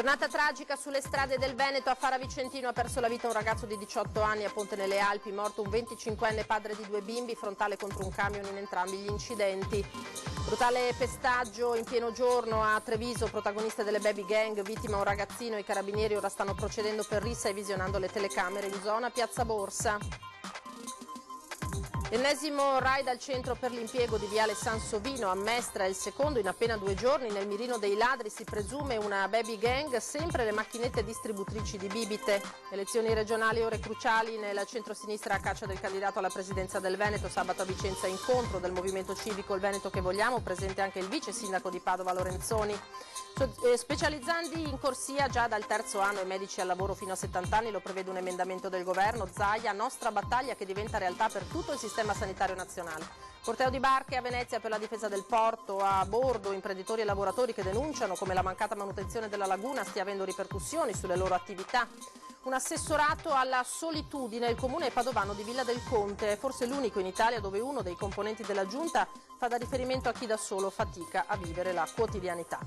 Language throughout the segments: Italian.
Giornata tragica sulle strade del Veneto. A Fara Vicentino ha perso la vita un ragazzo di 18 anni a Ponte nelle Alpi, morto un 25enne padre di 2 bimbi, frontale contro un camion in entrambi gli incidenti. Brutale pestaggio in pieno giorno a Treviso, protagoniste delle baby gang, vittima un ragazzino. I carabinieri ora stanno procedendo per rissa e visionando le telecamere in zona Piazza Borsa. L'ennesimo raid al centro per l'impiego di Viale Sansovino a Mestre è il secondo in appena 2 giorni. Nel mirino dei ladri si presume una baby gang, sempre le macchinette distributrici di bibite. Elezioni regionali, ore cruciali nel centro-sinistra a caccia del candidato alla presidenza del Veneto. Sabato a Vicenza incontro del movimento civico Il Veneto che vogliamo, presente anche il vice sindaco di Padova Lorenzoni. Specializzandi in corsia già dal 3° anno e medici al lavoro fino a 70 anni, lo prevede un emendamento del governo. Zaia, nostra battaglia che diventa realtà per tutto il sistema sanitario nazionale. Corteo di barche a Venezia per la difesa del porto, a bordo imprenditori e lavoratori che denunciano come la mancata manutenzione della laguna stia avendo ripercussioni sulle loro attività. Un assessorato alla solitudine, il comune padovano di Villa del Conte, è forse l'unico in Italia dove uno dei componenti della giunta fa da riferimento a chi da solo fatica a vivere la quotidianità.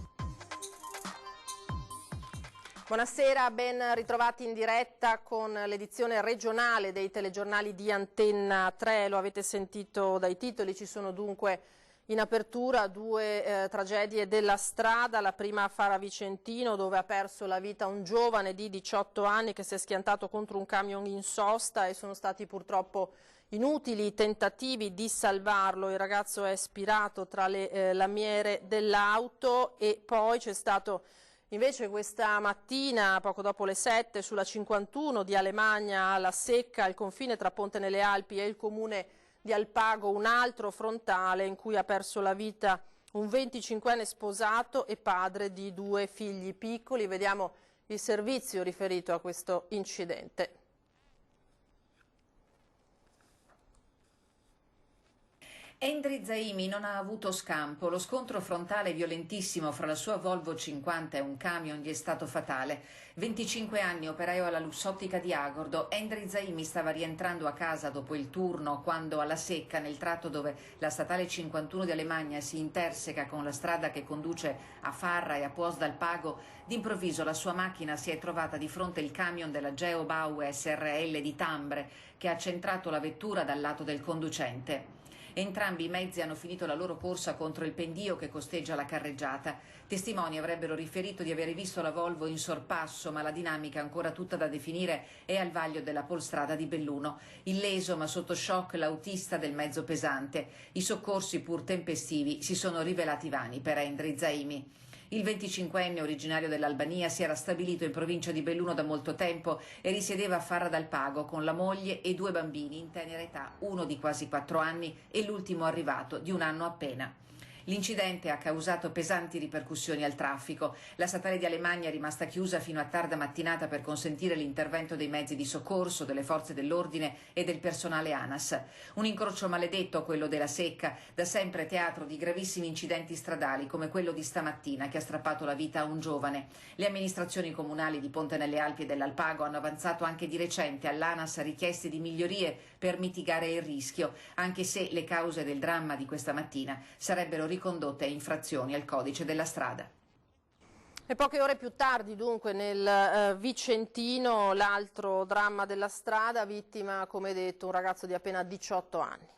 Buonasera, ben ritrovati in diretta con l'edizione regionale dei telegiornali di Antenna 3. Lo avete sentito dai titoli, ci sono dunque in apertura 2 tragedie della strada. La prima a Fara Vicentino, dove ha perso la vita un giovane di 18 anni che si è schiantato contro un camion in sosta e sono stati purtroppo inutili i tentativi di salvarlo. Il ragazzo è spirato tra le lamiere dell'auto e poi c'è stato invece questa mattina, poco dopo le 7, sulla 51 di Alemagna alla Secca, al confine tra Ponte nelle Alpi e il comune di Alpago, un altro frontale in cui ha perso la vita un 25enne sposato e padre di 2 figli piccoli. Vediamo il servizio riferito a questo incidente. Endri Zaimi non ha avuto scampo. Lo scontro frontale violentissimo fra la sua Volvo 50 e un camion gli è stato fatale. 25 anni, operaio alla Lussottica di Agordo. Endri Zaimi stava rientrando a casa dopo il turno quando alla Secca, nel tratto dove la statale 51 di Alemagna si interseca con la strada che conduce a Farra e a Puos d'Alpago, d'improvviso la sua macchina si è trovata di fronte il camion della Geobau SRL di Tambre che ha centrato la vettura dal lato del conducente. Entrambi i mezzi hanno finito la loro corsa contro il pendio che costeggia la carreggiata. Testimoni avrebbero riferito di avere visto la Volvo in sorpasso, ma la dinamica ancora tutta da definire è al vaglio della Polstrada di Belluno. Illeso ma sotto shock l'autista del mezzo pesante. I soccorsi, pur tempestivi, si sono rivelati vani per Endri Zaimi. Il 25enne originario dell'Albania si era stabilito in provincia di Belluno da molto tempo e risiedeva a Farra d'Alpago con la moglie e 2 bambini in tenera età, uno di quasi 4 anni e l'ultimo arrivato di 1 anno appena. L'incidente ha causato pesanti ripercussioni al traffico. La statale di Alemagna è rimasta chiusa fino a tarda mattinata per consentire l'intervento dei mezzi di soccorso, delle forze dell'ordine e del personale ANAS. Un incrocio maledetto, quello della Secca, da sempre teatro di gravissimi incidenti stradali come quello di stamattina che ha strappato la vita a un giovane. Le amministrazioni comunali di Ponte nelle Alpi e dell'Alpago hanno avanzato anche di recente all'ANAS richieste di migliorie per mitigare il rischio, anche se le cause del dramma di questa mattina sarebbero ricondotte a infrazioni al codice della strada. E poche ore più tardi, dunque, nel Vicentino, l'altro dramma della strada, vittima, come detto, un ragazzo di appena 18 anni.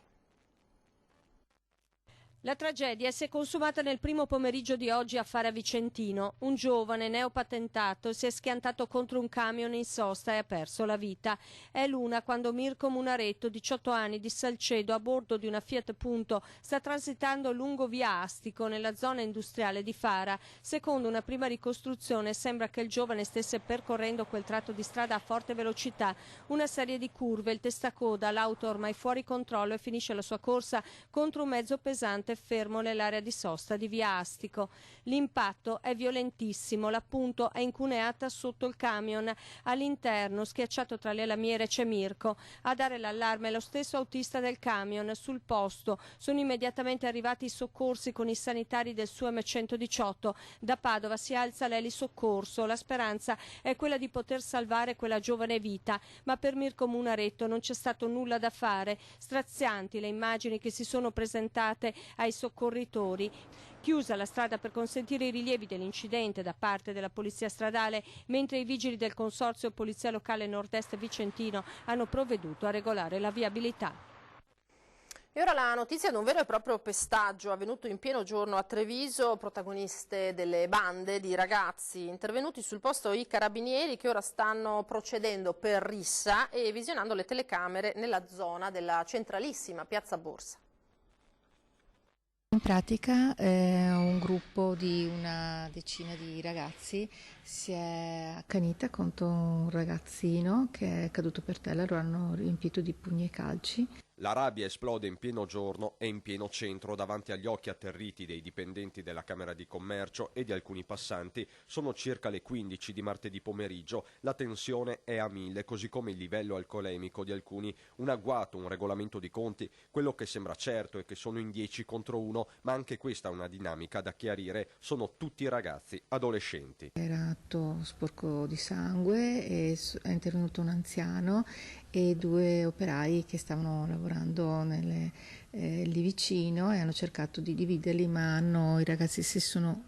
La tragedia si è consumata nel primo pomeriggio di oggi a Fara Vicentino. Un giovane neopatentato si è schiantato contro un camion in sosta e ha perso la vita. È l'una quando Mirko Munaretto, 18 anni, di Salcedo, a bordo di una Fiat Punto, sta transitando lungo via Astico, nella zona industriale di Fara. Secondo una prima ricostruzione sembra che il giovane stesse percorrendo quel tratto di strada a forte velocità. Una serie di curve, il testacoda, l'auto ormai fuori controllo e finisce la sua corsa contro un mezzo pesante fermo nell'area di sosta di via Astico. L'impatto è violentissimo, la Punto è incuneata sotto il camion. All'interno, schiacciato tra le lamiere, c'è Mirko. A dare l'allarme è lo stesso autista del camion. Sul posto sono immediatamente arrivati i soccorsi con i sanitari del SUAM 118. Da Padova si alza l'elisoccorso. La speranza è quella di poter salvare quella giovane vita, ma per Mirko Munaretto non c'è stato nulla da fare. Strazianti le immagini che si sono presentate ai soccorritori chiusa la strada per consentire i rilievi dell'incidente da parte della polizia stradale, mentre i vigili del consorzio Polizia Locale Nord-Est Vicentino hanno provveduto a regolare la viabilità. E ora la notizia di un vero e proprio pestaggio avvenuto in pieno giorno a Treviso, protagoniste delle bande di ragazzi. Intervenuti sul posto i carabinieri che ora stanno procedendo per rissa e visionando le telecamere nella zona della centralissima Piazza Borsa. In pratica un gruppo di una decina di ragazzi si è accanita contro un ragazzino che è caduto per terra, lo hanno riempito di pugni e calci. La rabbia esplode in pieno giorno e in pieno centro davanti agli occhi atterriti dei dipendenti della Camera di Commercio e di alcuni passanti. Sono circa le 15 di martedì pomeriggio, la tensione è a 1000, così come il livello alcolemico di alcuni. Un agguato, un regolamento di conti, quello che sembra certo è che sono in 10 contro 1, ma anche questa è una dinamica da chiarire, sono tutti ragazzi adolescenti. Era tutto sporco di sangue e è intervenuto un anziano e 2 operai che stavano lavorando lì vicino e hanno cercato di dividerli, ma i ragazzi si sono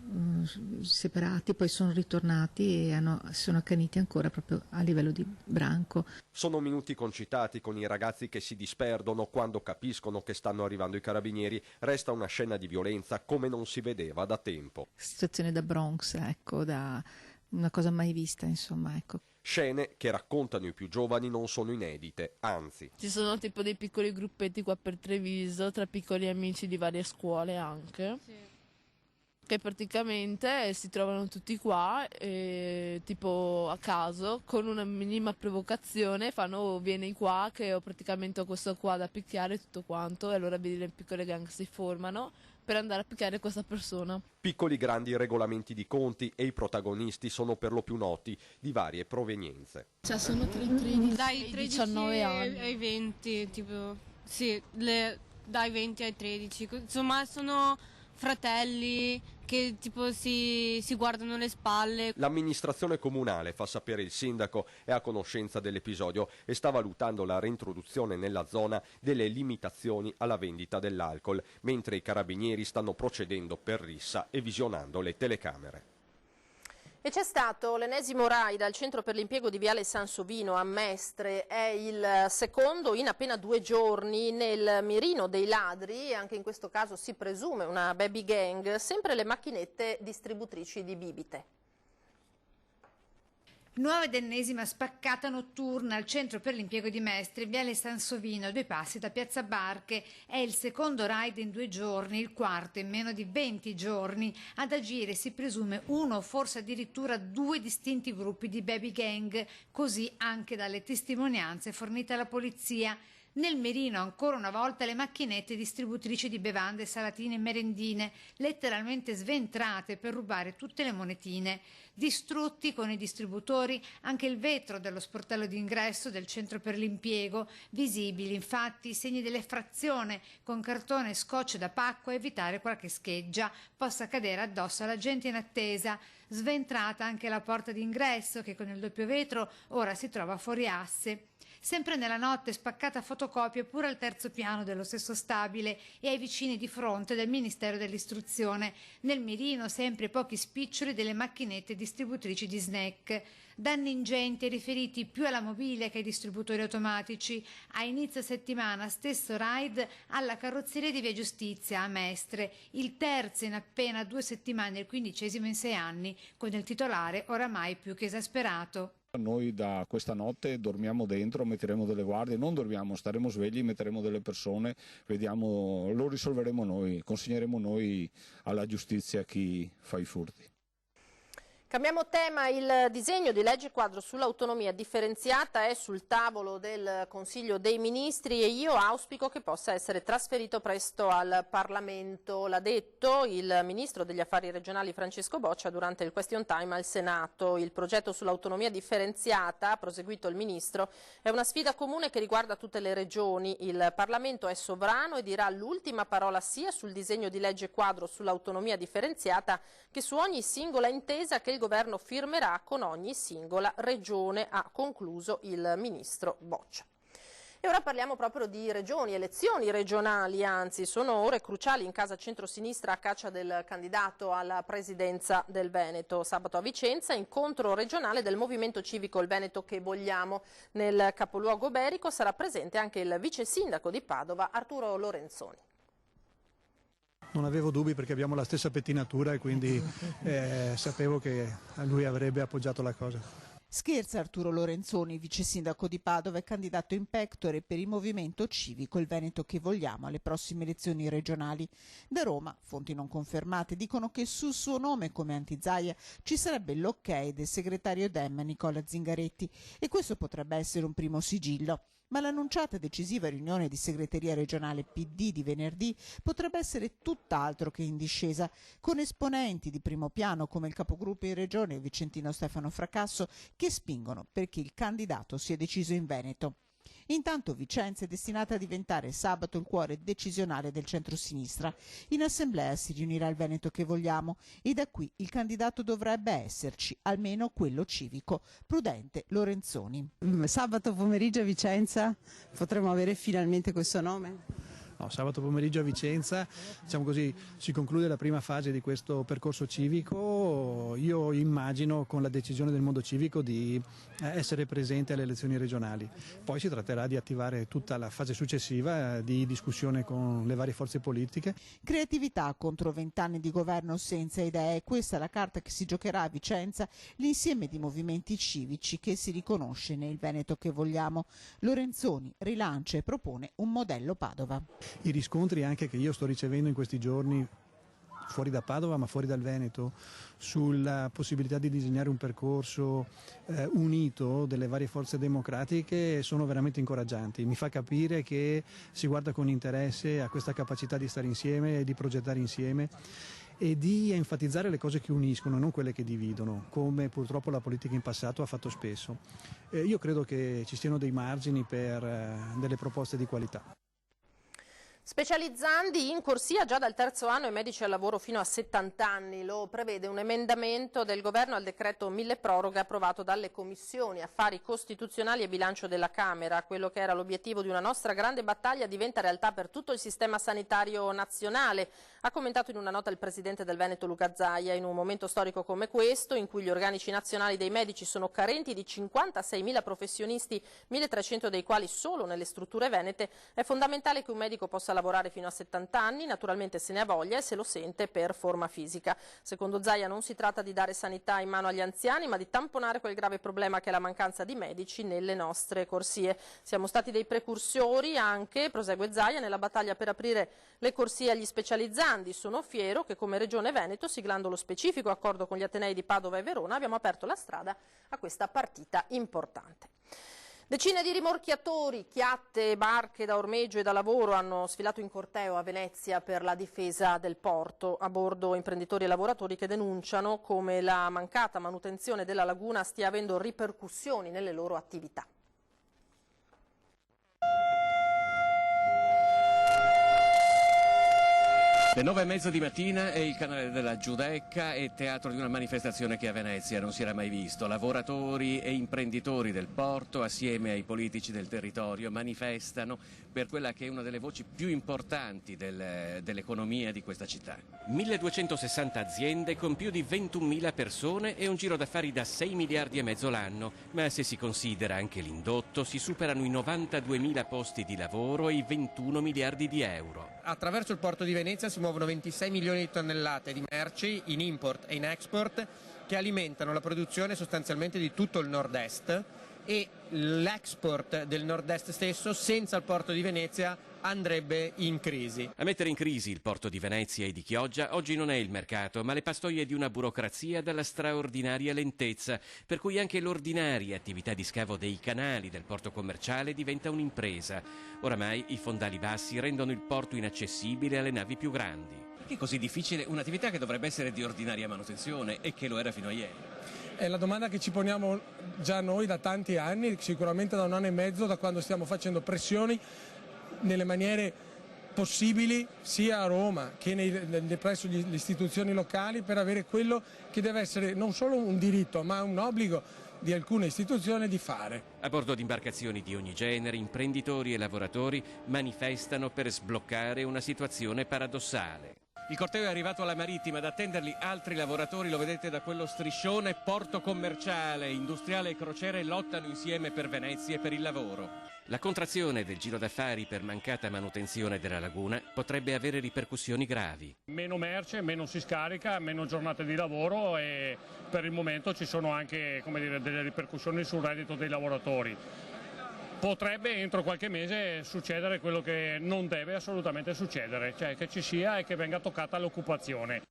separati, poi sono ritornati e si sono accaniti ancora proprio a livello di branco. Sono minuti concitati con i ragazzi che si disperdono quando capiscono che stanno arrivando i carabinieri. Resta una scena di violenza come non si vedeva da tempo. Situazione da Bronx, ecco, da una cosa mai vista, insomma, ecco. Scene che raccontano i più giovani non sono inedite, anzi. Ci sono tipo dei piccoli gruppetti qua per Treviso, tra piccoli amici di varie scuole anche, sì, che praticamente si trovano tutti qua e tipo a caso, con una minima provocazione, vieni qua che praticamente ho questo qua da picchiare tutto quanto, e allora vedi le piccole gang si formano per andare a picchiare questa persona. Piccoli grandi regolamenti di conti e i protagonisti sono per lo più noti, di varie provenienze. Cioè sono tra i 13 dai e i 19 anni. ai 20, tipo, sì, dai 20 ai 13, insomma sono fratelli che tipo si guardano le spalle. L'amministrazione comunale, fa sapere il sindaco, è a conoscenza dell'episodio e sta valutando la reintroduzione nella zona delle limitazioni alla vendita dell'alcol, mentre i carabinieri stanno procedendo per rissa e visionando le telecamere. E c'è stato l'ennesimo raid al centro per l'impiego di Viale Sansovino a Mestre, è il secondo in appena 2 giorni nel mirino dei ladri, anche in questo caso si presume una baby gang, sempre le macchinette distributrici di bibite. Nuova ed ennesima spaccata notturna al centro per l'impiego di Mestre, Viale Sansovino, a 2 passi da Piazza Barche. È il secondo raid in 2 giorni, il quarto in meno di 20 giorni. Ad agire si presume 1 o forse addirittura 2 distinti gruppi di baby gang, così anche dalle testimonianze fornite alla polizia. Nel mirino ancora una volta le macchinette distributrici di bevande, salatine e merendine, letteralmente sventrate per rubare tutte le monetine. Distrutti con i distributori anche il vetro dello sportello d'ingresso del centro per l'impiego, visibili infatti i segni dell'effrazione con cartone e scotch da pacco a evitare qualche scheggia possa cadere addosso alla gente in attesa. Sventrata anche la porta d'ingresso che con il doppio vetro ora si trova fuori asse. Sempre nella notte spaccata fotocopie pure al 3° piano dello stesso stabile e ai vicini di fronte del Ministero dell'Istruzione. Nel mirino sempre pochi spiccioli delle macchinette distributrici di snack. Danni ingenti riferiti più alla mobile che ai distributori automatici. A inizio settimana stesso raid alla carrozzeria di Via Giustizia a Mestre, il terzo in appena 2 settimane, il 15° in 6 anni, con il titolare oramai più che esasperato. Noi da questa notte dormiamo dentro, metteremo delle guardie, non dormiamo, staremo svegli, metteremo delle persone, vediamo, lo risolveremo noi, consegneremo noi alla giustizia chi fa i furti. Cambiamo tema, il disegno di legge quadro sull'autonomia differenziata è sul tavolo del Consiglio dei Ministri e io auspico che possa essere trasferito presto al Parlamento. L'ha detto il Ministro degli Affari Regionali Francesco Boccia durante il question time al Senato. Il progetto sull'autonomia differenziata, ha proseguito il Ministro, è una sfida comune che riguarda tutte le regioni. Il Parlamento è sovrano e dirà l'ultima parola sia sul disegno di legge quadro sull'autonomia differenziata che su ogni singola intesa che il Governo firmerà con ogni singola regione, ha concluso il Ministro Boccia. E ora parliamo proprio di regioni, elezioni regionali, anzi sono ore cruciali in casa centrosinistra a caccia del candidato alla presidenza del Veneto. Sabato a Vicenza, incontro regionale del Movimento Civico Il Veneto che vogliamo. Nel capoluogo iberico sarà presente anche il vice sindaco di Padova, Arturo Lorenzoni. Non avevo dubbi perché abbiamo la stessa pettinatura e quindi sapevo che lui avrebbe appoggiato la cosa. Scherza Arturo Lorenzoni, vice sindaco di Padova e candidato in pectore per il Movimento Civico Il Veneto che vogliamo alle prossime elezioni regionali. Da Roma, fonti non confermate dicono che sul suo nome come anti-Zaia ci sarebbe l'ok del segretario Dem Nicola Zingaretti e questo potrebbe essere un primo sigillo. Ma l'annunciata decisiva riunione di segreteria regionale PD di venerdì potrebbe essere tutt'altro che in discesa, con esponenti di primo piano come il capogruppo in regione vicentino Stefano Fracasso che spingono perché il candidato sia deciso in Veneto. Intanto Vicenza è destinata a diventare sabato il cuore decisionale del centro-sinistra. In assemblea si riunirà il Veneto che vogliamo e da qui il candidato dovrebbe esserci, almeno quello civico. Prudente Lorenzoni. Sabato pomeriggio a Vicenza potremo avere finalmente questo nome? No, sabato pomeriggio a Vicenza, diciamo così, si conclude la prima fase di questo percorso civico. Io immagino con la decisione del mondo civico di essere presente alle elezioni regionali. Poi si tratterà di attivare tutta la fase successiva di discussione con le varie forze politiche. Creatività contro 20 anni di governo senza idee, questa è la carta che si giocherà a Vicenza, l'insieme di movimenti civici che si riconosce nel Veneto che vogliamo. Lorenzoni rilancia e propone un modello Padova. I riscontri anche che io sto ricevendo in questi giorni fuori da Padova ma fuori dal Veneto sulla possibilità di disegnare un percorso unito delle varie forze democratiche sono veramente incoraggianti. Mi fa capire che si guarda con interesse a questa capacità di stare insieme e di progettare insieme e di enfatizzare le cose che uniscono, non quelle che dividono, come purtroppo la politica in passato ha fatto spesso. Io credo che ci siano dei margini per delle proposte di qualità. Specializzandi in corsia già dal terzo anno e medici al lavoro fino a 70 anni, lo prevede un emendamento del governo al decreto mille proroghe approvato dalle commissioni affari costituzionali e bilancio della Camera. Quello che era l'obiettivo di una nostra grande battaglia diventa realtà per tutto il sistema sanitario nazionale, ha commentato in una nota il presidente del Veneto Luca Zaia. In un momento storico come questo, in cui gli organici nazionali dei medici sono carenti di 56.000 professionisti, 1.300 dei quali solo nelle strutture venete, è fondamentale che un medico possa lavorare fino a 70 anni, naturalmente se ne ha voglia e se lo sente per forma fisica. Secondo Zaia non si tratta di dare sanità in mano agli anziani, ma di tamponare quel grave problema che è la mancanza di medici nelle nostre corsie. Siamo stati dei precursori anche, prosegue Zaia, nella battaglia per aprire le corsie agli specializzandi. Sono fiero che come Regione Veneto, siglando lo specifico accordo con gli Atenei di Padova e Verona, abbiamo aperto la strada a questa partita importante. Decine di rimorchiatori, chiatte, barche da ormeggio e da lavoro hanno sfilato in corteo a Venezia per la difesa del porto. A bordo imprenditori e lavoratori che denunciano come la mancata manutenzione della laguna stia avendo ripercussioni nelle loro attività. Le 9:30 di mattina e il canale della Giudecca è teatro di una manifestazione che a Venezia non si era mai visto. Lavoratori e imprenditori del porto, assieme ai politici del territorio, manifestano per quella che è una delle voci più importanti dell'economia di questa città. 1260 aziende con più di 21.000 persone e un giro d'affari da 6 miliardi e mezzo l'anno, ma se si considera anche l'indotto si superano i 92.000 posti di lavoro e i 21 miliardi di euro. Attraverso il porto di Venezia si muovono 26 milioni di tonnellate di merci in import e in export che alimentano la produzione sostanzialmente di tutto il nord-est e l'export del nord-est stesso senza il porto di Venezia andrebbe in crisi. A mettere in crisi il porto di Venezia e di Chioggia oggi non è il mercato, ma le pastoie di una burocrazia dalla straordinaria lentezza, per cui anche l'ordinaria attività di scavo dei canali del porto commerciale diventa un'impresa. Oramai i fondali bassi rendono il porto inaccessibile alle navi più grandi. Perché è così difficile un'attività che dovrebbe essere di ordinaria manutenzione e che lo era fino a ieri? È la domanda che ci poniamo già noi da tanti anni, sicuramente da un anno e mezzo, da quando stiamo facendo pressioni nelle maniere possibili sia a Roma che presso le istituzioni locali per avere quello che deve essere non solo un diritto ma un obbligo di alcune istituzioni di fare. A bordo di imbarcazioni di ogni genere, imprenditori e lavoratori manifestano per sbloccare una situazione paradossale. Il corteo è arrivato alla Marittima, ad attenderli altri lavoratori, lo vedete da quello striscione. Porto commerciale, industriale e crociere lottano insieme per Venezia e per il lavoro. La contrazione del giro d'affari per mancata manutenzione della laguna potrebbe avere ripercussioni gravi. Meno merce, meno si scarica, meno giornate di lavoro e per il momento ci sono anche, come dire, delle ripercussioni sul reddito dei lavoratori. Potrebbe entro qualche mese succedere quello che non deve assolutamente succedere, cioè che ci sia e che venga toccata l'occupazione.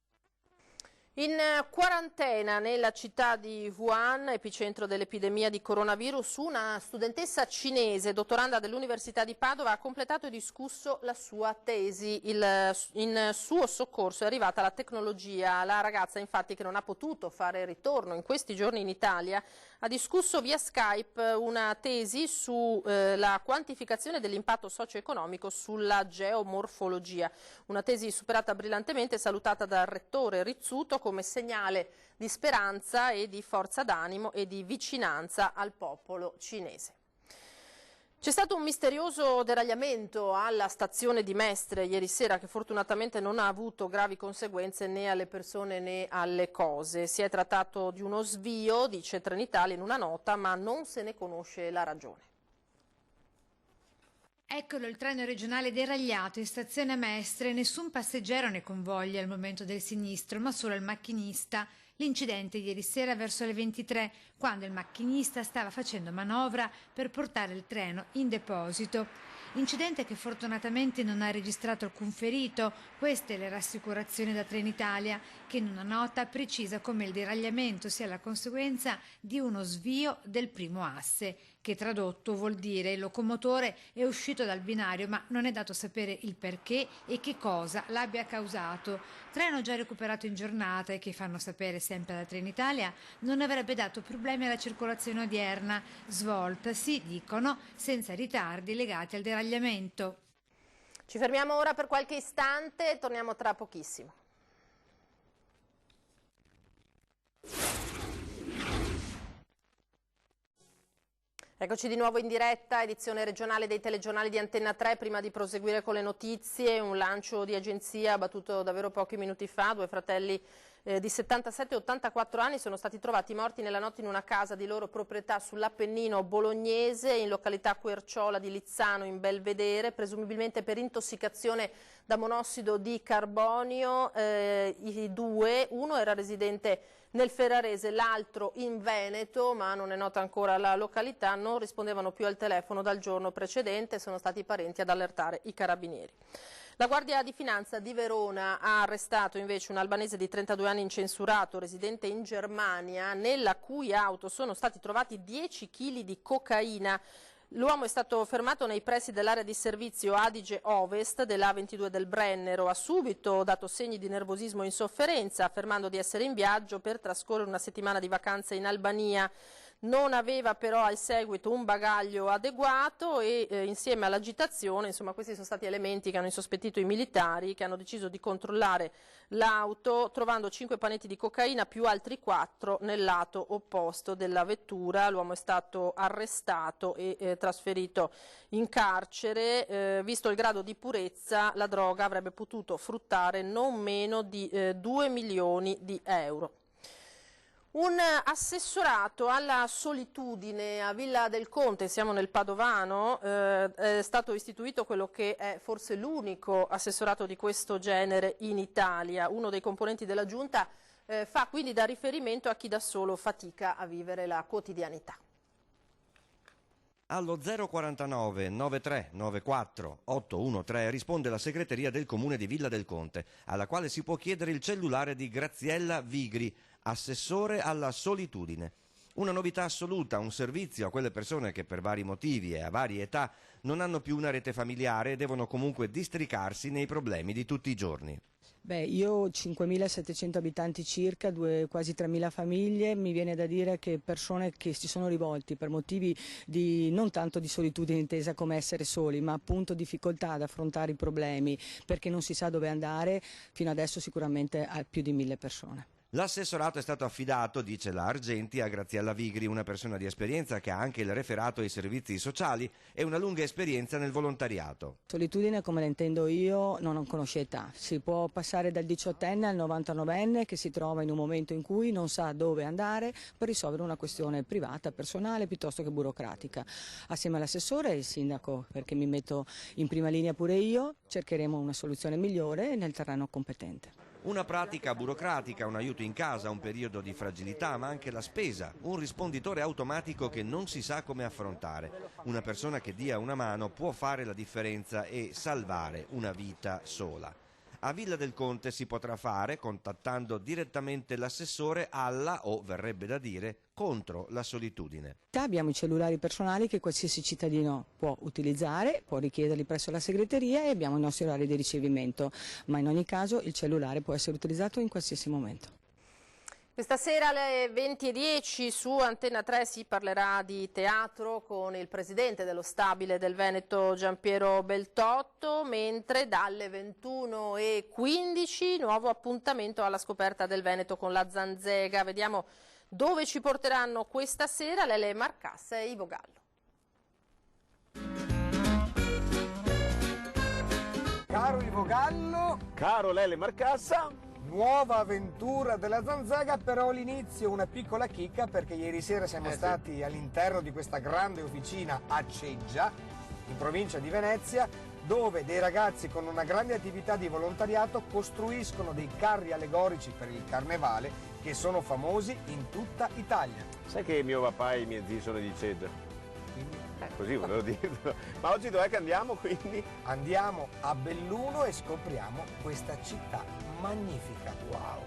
In quarantena nella città di Wuhan, epicentro dell'epidemia di coronavirus, una studentessa cinese, dottoranda dell'Università di Padova, ha completato e discusso la sua tesi. In suo soccorso è arrivata la tecnologia. La ragazza, infatti, che non ha potuto fare ritorno in questi giorni in Italia, ha discusso via Skype una tesi sulla quantificazione dell'impatto socio-economico sulla geomorfologia. Una tesi superata brillantemente, salutata dal rettore Rizzuto come segnale di speranza e di forza d'animo e di vicinanza al popolo cinese. C'è stato un misterioso deragliamento alla stazione di Mestre ieri sera che fortunatamente non ha avuto gravi conseguenze né alle persone né alle cose. Si è trattato di uno svio, dice Trenitalia in una nota, ma non se ne conosce la ragione. Eccolo il treno regionale deragliato in stazione Mestre, nessun passeggero ne convoglia al momento del sinistro, ma solo il macchinista. L'incidente ieri sera verso le 23, quando il macchinista stava facendo manovra per portare il treno in deposito. Incidente che fortunatamente non ha registrato alcun ferito. Queste le rassicurazioni da Trenitalia, che in una nota precisa come il deragliamento sia la conseguenza di uno svio del primo asse, che tradotto vuol dire il locomotore è uscito dal binario, ma non è dato sapere il perché e che cosa l'abbia causato. Treno già recuperato in giornata e che, fanno sapere sempre da Trenitalia, non avrebbe dato problemi alla circolazione odierna, svoltasi, dicono, senza ritardi legati al deragliamento. Ci fermiamo ora per qualche istante e torniamo tra pochissimo. Eccoci di nuovo in diretta, edizione regionale dei telegiornali di Antenna 3. Prima di proseguire con le notizie, un lancio di agenzia battuto davvero pochi minuti fa. Due fratelli di 77 e 84 anni sono stati trovati morti nella notte in una casa di loro proprietà sull'Appennino bolognese, in località Querciola di Lizzano in Belvedere, presumibilmente per intossicazione da monossido di carbonio. I due, uno era residente nel Ferrarese, l'altro in Veneto, ma non è nota ancora la località, non rispondevano più al telefono dal giorno precedente, sono stati i parenti ad allertare i carabinieri. La Guardia di Finanza di Verona ha arrestato invece un albanese di 32 anni incensurato, residente in Germania, nella cui auto sono stati trovati 10 kg di cocaina. L'uomo è stato fermato nei pressi dell'area di servizio Adige Ovest della A22 del Brennero. Ha subito dato segni di nervosismo e insofferenza, affermando di essere in viaggio per trascorrere una settimana di vacanze in Albania. Non aveva però al seguito un bagaglio adeguato e insieme all'agitazione, insomma, questi sono stati elementi che hanno insospettito i militari, che hanno deciso di controllare l'auto trovando 5 panetti di cocaina più altri 4 nel lato opposto della vettura. L'uomo è stato arrestato e trasferito in carcere. Visto il grado di purezza, la droga avrebbe potuto fruttare non meno di 2 milioni di euro. Un assessorato alla solitudine a Villa del Conte, siamo nel Padovano, è stato istituito quello che è forse l'unico assessorato di questo genere in Italia. Uno dei componenti della Giunta fa quindi da riferimento a chi da solo fatica a vivere la quotidianità. Allo 049 93 94 813 risponde la segreteria del comune di Villa del Conte, alla quale si può chiedere il cellulare di Graziella Vigri, assessore alla solitudine. Una novità assoluta, un servizio a quelle persone che per vari motivi e a varie età non hanno più una rete familiare e devono comunque districarsi nei problemi di tutti i giorni. Io ho 5.700 abitanti circa, quasi 3.000 famiglie, mi viene da dire che persone che si sono rivolti per motivi di non tanto di solitudine intesa come essere soli, ma appunto difficoltà ad affrontare i problemi perché non si sa dove andare, fino adesso sicuramente a più di 1.000 persone. L'assessorato è stato affidato, dice la Argenti, a Graziella Vigri, una persona di esperienza che ha anche il referato ai servizi sociali e una lunga esperienza nel volontariato. Solitudine, come la intendo io, non conosce età. Si può passare dal 18enne al 99enne che si trova in un momento in cui non sa dove andare per risolvere una questione privata, personale, piuttosto che burocratica. Assieme all'assessore e il sindaco, perché mi metto in prima linea pure io, cercheremo una soluzione migliore nel terreno competente. Una pratica burocratica, un aiuto in casa, un periodo di fragilità, ma anche la spesa, un risponditore automatico che non si sa come affrontare. Una persona che dia una mano può fare la differenza e salvare una vita sola. A Villa del Conte si potrà fare contattando direttamente l'assessore alla, o verrebbe da dire, contro la solitudine. Abbiamo i cellulari personali che qualsiasi cittadino può utilizzare, può richiederli presso la segreteria e abbiamo i nostri orari di ricevimento, ma in ogni caso il cellulare può essere utilizzato in qualsiasi momento. Questa sera alle 20:10 su Antenna 3 si parlerà di teatro con il presidente dello Stabile del Veneto Giampiero Beltotto, mentre dalle 21:15 nuovo appuntamento alla scoperta del Veneto con la Zanzega. Vediamo dove ci porteranno questa sera Lele Marcassa e Ivo Gallo. Caro Ivo Gallo, caro Lele Marcassa, nuova avventura della Zanzega, però all'inizio una piccola chicca, perché ieri sera siamo stati all'interno di questa grande officina a Ceggia, in provincia di Venezia, dove dei ragazzi con una grande attività di volontariato costruiscono dei carri allegorici per il carnevale che sono famosi in tutta Italia. Sai che mio papà e i miei zii sono di Ceggia? Così volevo dirlo. Ma oggi dov'è che andiamo quindi? Andiamo a Belluno e scopriamo questa città magnifica. Wow!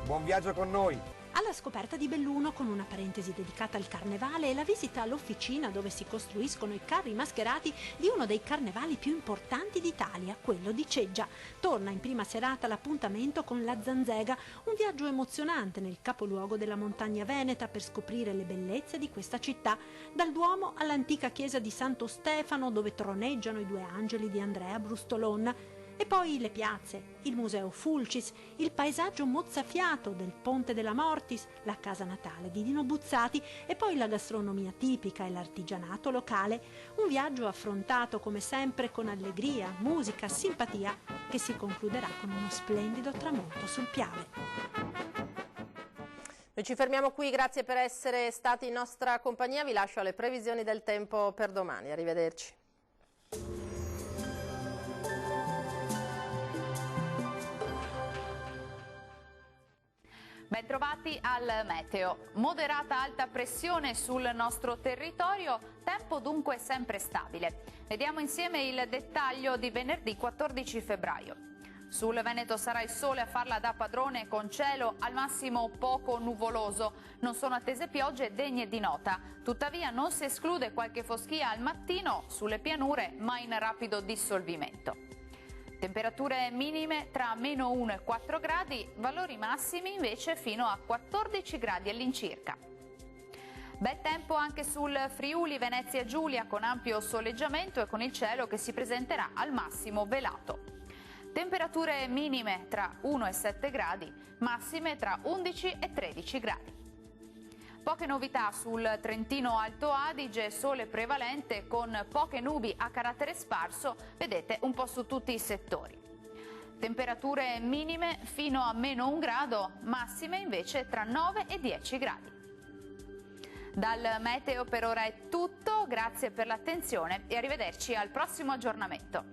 Buon viaggio con noi! Alla scoperta di Belluno, con una parentesi dedicata al carnevale e la visita all'officina dove si costruiscono i carri mascherati di uno dei carnevali più importanti d'Italia, quello di Ceggia. Torna in prima serata l'appuntamento con la Zanzega, un viaggio emozionante nel capoluogo della montagna veneta per scoprire le bellezze di questa città, dal Duomo all'antica chiesa di Santo Stefano dove troneggiano i due angeli di Andrea Brustolonna. E poi le piazze, il museo Fulcis, il paesaggio mozzafiato del Ponte della Mortis, la casa natale di Dino Buzzati e poi la gastronomia tipica e l'artigianato locale. Un viaggio affrontato come sempre con allegria, musica, simpatia, che si concluderà con uno splendido tramonto sul Piave. Noi ci fermiamo qui, grazie per essere stati in nostra compagnia, vi lascio alle previsioni del tempo per domani, arrivederci. Bentrovati al meteo. Moderata alta pressione sul nostro territorio, tempo dunque sempre stabile. Vediamo insieme il dettaglio di venerdì 14 febbraio. Sul Veneto sarà il sole a farla da padrone con cielo al massimo poco nuvoloso. Non sono attese piogge degne di nota. Tuttavia non si esclude qualche foschia al mattino sulle pianure, ma in rapido dissolvimento. Temperature minime tra -1 e 4 gradi, valori massimi invece fino a 14 gradi all'incirca. Bel tempo anche sul Friuli Venezia Giulia con ampio soleggiamento e con il cielo che si presenterà al massimo velato. Temperature minime tra 1 e 7 gradi, massime tra 11 e 13 gradi. Poche novità sul Trentino Alto Adige, sole prevalente con poche nubi a carattere sparso, vedete un po' su tutti i settori. Temperature minime fino a -1 grado, massime invece tra 9 e 10 gradi. Dal meteo per ora è tutto, grazie per l'attenzione e arrivederci al prossimo aggiornamento.